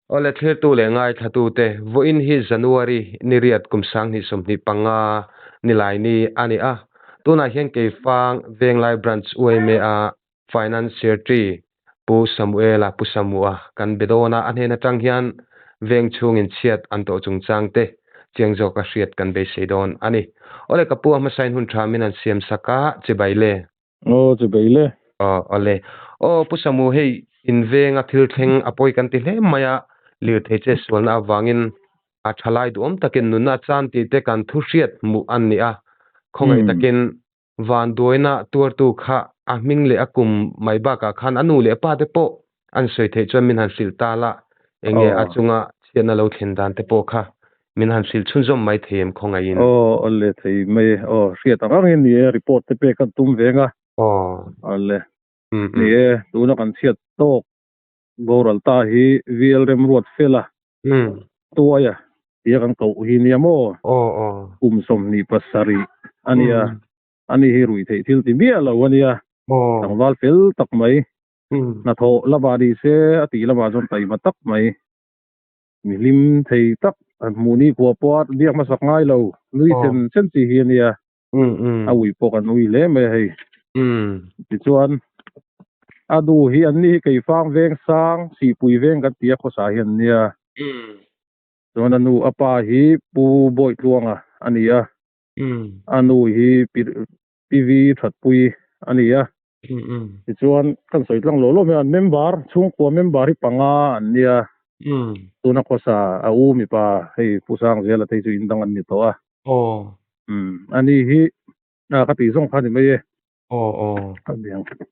ole the tu le ngai thatu te vo in hi January ni riat kum sang ni som ni panga ni lai ni ani a tuna hian ke fang venglai branch ueme a financier tree pu samuela pu samua kan bedona anhena tang hian veng chung in chiat an to chung chang te chengjo ka hriat kan be seidon ani ole kapu ma sain hun thamin an siam saka chebaile chu beile ole pu samu hei in venga thil thleng apoi kan ti hle maya lir thei che sualna awangin a thalai duam takin nuna chan ti te kan thu hriat mu an ni a khongai takin van doina tur tu kha a ming le akum mai ba ka khan anu le pa te po an soi thei chon min han sil ta la enge achunga chiana lo thlen dan te po kha min han sil chun zom mai them khongai in ole thei mai hriat ang ni report te pe kan tum venga ole ni tuna kan chiat tok goral ta hi VLRM ruat fela tuaya ia kan kau hi ni amo som ni pasari ania ani hi rui thei thil ti bia lo ania tangwal fel tak mai na tho labadi se ati lama jon tai matak mai milim thei tak muni ko pot dia masak ngai lo lui sen ti hi ania awi pokan ui le me hei ti chuan adu hi an ni kei fang veng sang si pui veng kan tia ko sa hian nia chuan anu apa hi pu boi tluanga ania anu hi PV that pui ania ti chuan kan soi tlang lo me an member chung ko member hi panga an nia tuna ko sa a u mi pa hei pusang zela te chu indang an ni to a ani hi ka ti zong khan ni mai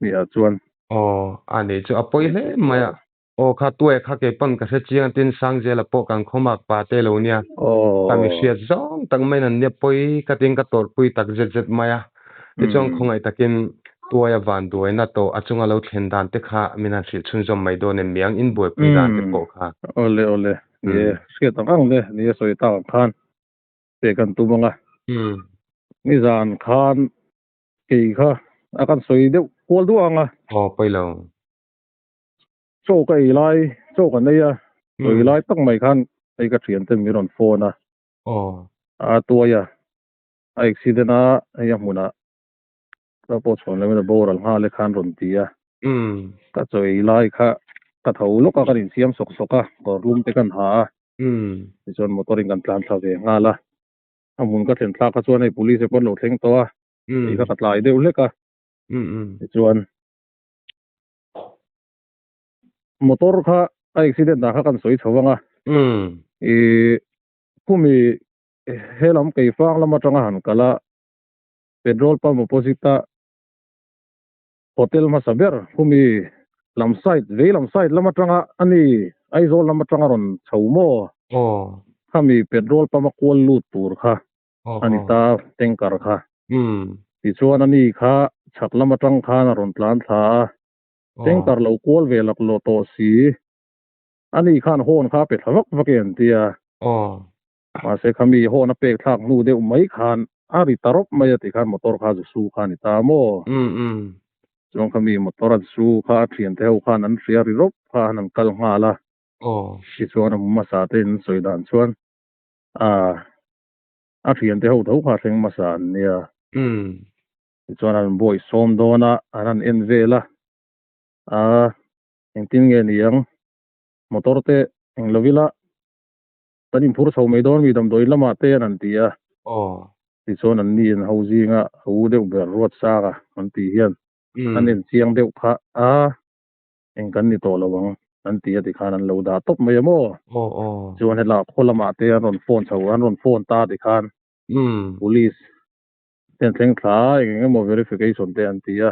ni a chuan ani chu apoi hle maya kha tuai kha ke pan ka se chiang tin sang jela po kan khomak pa te lo nia kami hriat zong tang mai nan ne poi ka ting ka tor pui tak zet maya ti chong khongai takin tuaya van duaina to achunga lo thlen dan te kha minan hri chun zom mai do ne miang in boi pui dan te po kha ole ye hriat ang le ni soi ta khan te kan tu manga ni zan khan ke kha akan soi deuh kol du anga poilo cho kai lai cho kan nei a soi lai tak mai khan ei ka thian te mi ron phone a tuaya a accident a ya muna ta po chon le me boral ha le khan ron tia ka choi lai kha ka tho lo ka rin siam sok soka ko room te kan ha ti chon motoring kan tlan tha ve nga la amun ka thlen thla ka chuan ei police pon lo thleng to a ei ka tlai deuh hle ka ti chuan motor kha accident na kha kan soi thawanga kumi helam kei fang lama tanga han kala petrol pump opposite hotel ma saber kumi lam side lama tanga ani aizol lama tanga ron chaumo kami petrol pump kwal lu tur kha ani ta tanker kha ti chuan ani kha chhak lama tang kha na ron tlan tha tanker lo kwal ve lak lo to si ani khan hon kha pe thlawak vaken tia ma se khami hona pe thak nu de mai khan ari tarop mai ati khan motor kha su khan ta mo chong khami motor su kha thian te ho khan an ria ri rop kha nan kal nga la si chuan ma sa ten soidan chuan a thian te ho tho kha thleng ma sa nia chuan an boy som dona an en vela engtin nge niang motor te eng lovila tanin phur chho mai don mi dam doi lama te an tia ti chon an ni an ho zinga ho deuh ber ruat saka an ti hian an en chiang deuh kha eng kan ni to lawang an tia ti khan an lo da top mai mo chuan hela kholama te an ron phone chho an ron phone ta ti khan police ten thleng thla eng mo verification te an tia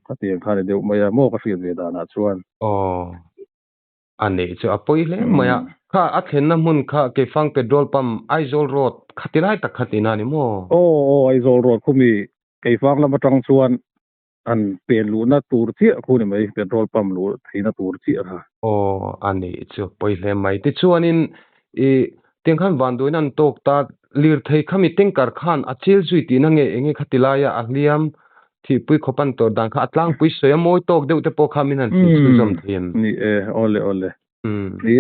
ka ti khan deuh mai mo ka hriat ve da na chuan ani chu apoi hle maya kha a thlen na mun kha ke fang petrol pump aizol road khatilai tak khatina ni mo aizol road khumi ke fang lama tang chuan an pen lu na tur chi khu ni mai petrol pump lu theina tur chi ha ani chu poi hle mai ti chuanin teng khan van doin an tok ta lir thei khami tanker khan achil zui ti na nge enge khatilaya ahliam thi pui khopan tor dang kha atlang pui soya moi tok deuh te po kha min han chi chu zom thiem ni ole ni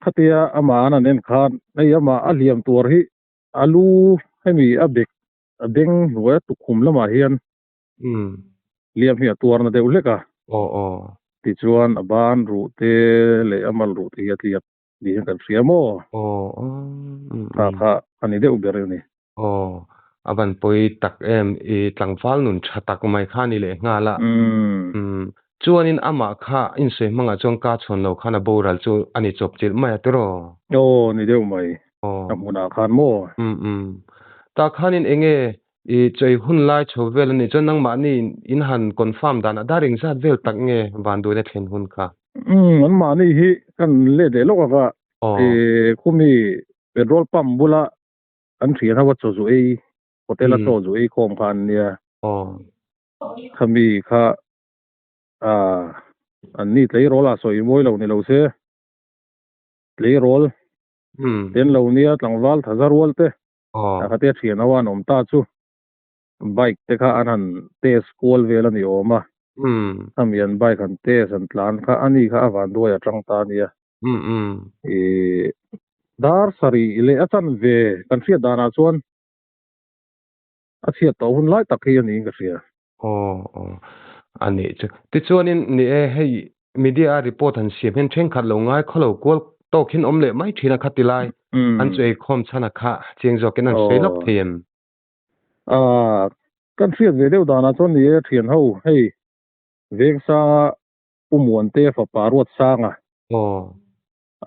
khatia ama na nen khan nei ama aliam tur hi alu hemi abek adeng wa tu khum lama hian liam hi tur na deuh leka ti chuan aban ru te le amal ru te hiat di kan riamo kha ani deuh ber ni aban poi tak em I tlangfal nun thatak mai khani le ngala chuanin ama kha in se manga chong ka chon lo khana boral chu ani chop chil mai atero ni deuh mai amuna khan mo ta khanin enge I chei hun lai chovel ni chon nang ma ni in han confirm dan adaring zat vel tak nge bandu ne thlen hun kha an ma ni hi kan le de lo ka khumi petrol pump bula an thia na wa chu zu ei hotel a chu zu ei khom khan nia khami kha an ni tlei rola soi moi lo ni lo se tlei rol ten lo nia tlangwal thazar wal te khatia thia na wa nom ta chu bike te kha an test call vel ani oma hamian bike an test an tlan kha ani kha awan do ya tang ta nia dar sari ile atan ve kan ria dana chuan a ria to hun lai tak hi ani ka ria ani chu ti chuanin ni hei media report an siam hen theng khat lo ngai kholo kol to khin omle mai thina khatilai an chei khom chana kha chengjo ken an seilok them kan ria ve deuh dana chuan ni thian ho hei veksa umuan te fa parwat sanga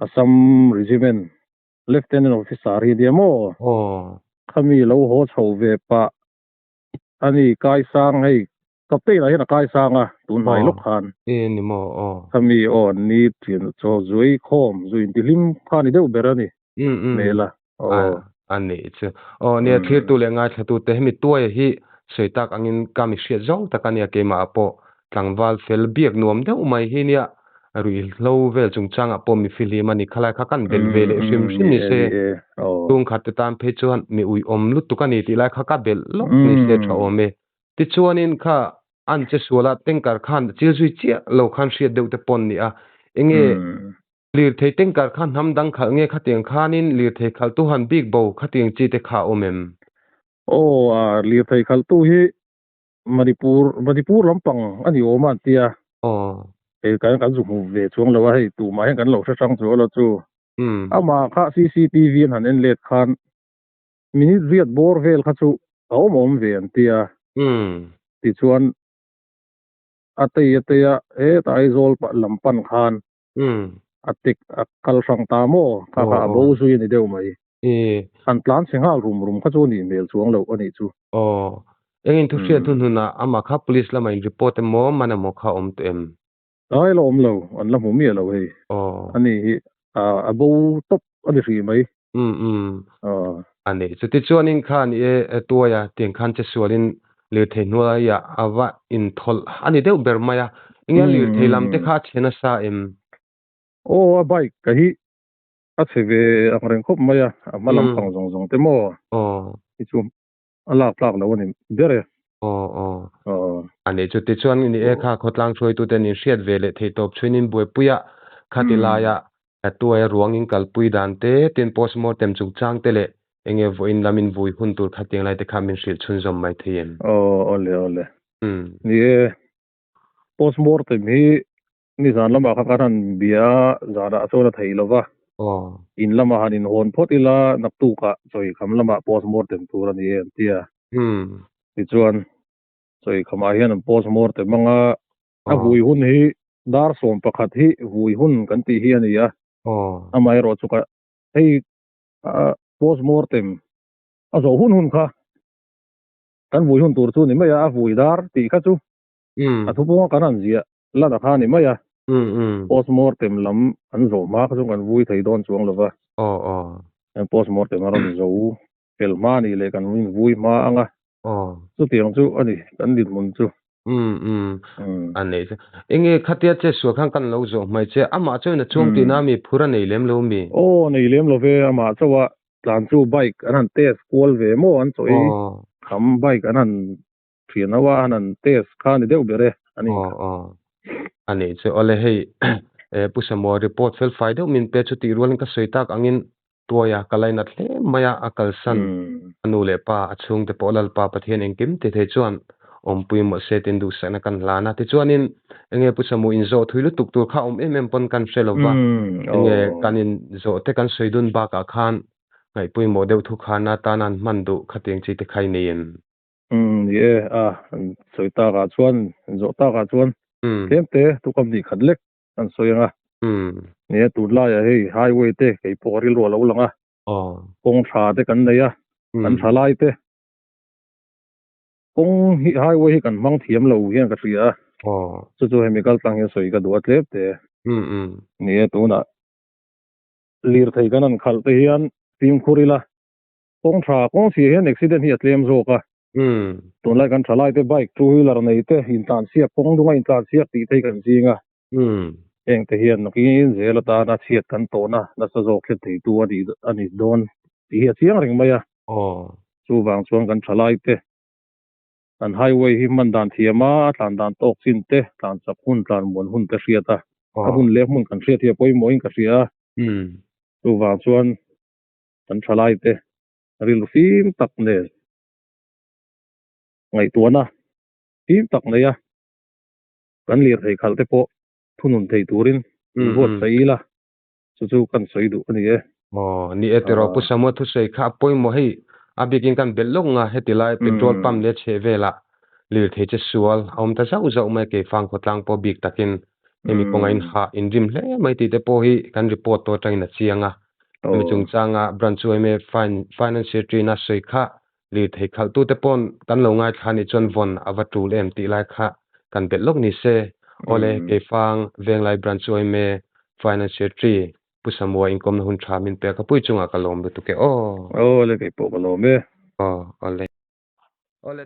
Assam Regiment Lieutenant Officer hi diamo khami lo ho chho ve pa ani kai sang hei kapte la hena kai sanga tun mai lok khan ni mo khami on ni thin cho zui khom zui dilim khani deuh berani mela ani chu ne thir tu le nga thatu te hemi tuai hi seitak angin kami hria zong takania kema apo tlangwal fel biak nuam deuh mai hi nia rui lo vel chungchang apo mi fili mani khalai kha kan bel vele sim ni se tung khat tan phe chuan mi ui om lut tu kani ti lai kha ka bel lok ni se tha ome ti chuanin kha an che suala tengkar khan chil zui chia lo khan hria deuh te pon ni a enge lir thei tengkar khan ham dang khal nge khateng khanin lir thei khal tu han big bo khateng chi te kha omem lir thei khal tu hi Manipur lampang ani oma tia kan zu ve chuang lo hei tu mai kan lo sa sang chu lo chu ama kha CCTV han en let khan minute riat bor vel kha chu om ve an tia ti chuan ateya tai zol pa lampan khan atik akal sang ta mo kha bo su ni deuh mai an plan singa rum kha chu ni mel chuang lo ani chu engin thu hria thun huna ama kha police lama in report mo mana mo kha om tem ai lo om lo an la mu mi lo hei ani hi abo top ani ri mai ani chu ti chuanin khan tuaya teng khan che sualin le thei nuwa ya awa in thol ani deuh ber maya inga lir thei lam te kha thena sa em a bike ka hi a cheve angreng khop maya malam pang zong te mo ti chu ala plak lo ani bere ani chu ti chuan ni kha khotlang throi tu te ni hriat vele thei top chhuinin boi puya khatilaya tuaya ruangin kalpui dan te tin postmortem chungchang te le enge voin lamin vui hun tur khateng lai te kha min hril chhun zom mai thein ole ni postmortem hi ni zan lama kha kan bia zara achona thei lova in lama hanin hon phot ila naktu ka choi kham lama postmortem tur ani en tia ti chuan choi khama hian postmortem manga a vui hun hi dar som pakhat hi vui hun kan ti hi ani a amai ro chuka hei postmortem a zo hun kha kan vui hun tur chu ni maya a vui dar ti kha chu a thu ponga kan an zia la da kha ni maya postmortem lam an zo ma kha chu kan vui thei don chuang lova postmortem aron zo pel ma ni le kan vui ma anga chu tiang chu ani kan dit mun chu ani enge khatia che su khang kan lo zo mai che ama choina chung ti na mi phura nei lem lo mi nei lem lo ve ama chawa tlan chu bike an test call ve mo an choi kham bike an thianawa an test kha ni deuh bere ani ani che ole hei pusamo report fel faida min pe chu ti rolin ka soitak angin toya kalaina hle maya akalsan anu le pa achung te polal pa pathian engkim te the chuan ompui mo setin du sana kan lana te chuanin enge pusamo inzo thuilu tuktur kha em pon kan selova enge kanin zo te kan soidun ba ka khan ngai pui mo deu thu khana tanan mandu khateng chi te khai nein ye soita ga chuan zo ta ga chuan temte tu kam ni khatlek an soyanga ne turla ya hei highway te kei poril ro lo langa kong tha te kan neya kan thalai te kong hi highway kan mang thiam lo hian ka ria chu chemical tlang he soi ka duat lep te ne tuna lir thei kan an khal te hian tim khurila kong tha kong si hian accident hi atlem zo ka tun lai kan thalai te bike two wheeler nei te in tan siak kong dunga in tan siak ti te kan jinga eng te hian nokin zela ta na chiat kan to na sa zo khet thei tu ani don ti hi chiang ring maya chu wang chuan kan thalai te an highway hi man dan thiama tlan dan tok chin te tlan chap hun tlan mon hun te hriata a hun le mun kan hriat hi poi moin ka hria chu wang chuan kan thalai te ril fim tak ne ngai tuana fim tak ne ya kan lir thei khal te po thunun thei turin vot saila chu kan soi du ani e ni etero pusamo thu sei kha poi mo hei abikin kan bellok nga hetilai petrol pump le chevela lir thei che sual om ta zau zau mai ke fang khotlang po bik takin emi pongain ha inrim hle mai ti te po hi kan report to train a chianga mi chung changa branch me financial trina sei kha lir thei khal tu te pon kan lo ngai khani chon von avatu lem ti lai kha kan bellok ni se ole ke fang venglai branch me financial tree pusamo income hun tha min pe ka pui chunga kalom tu ke le ke po kalom me ole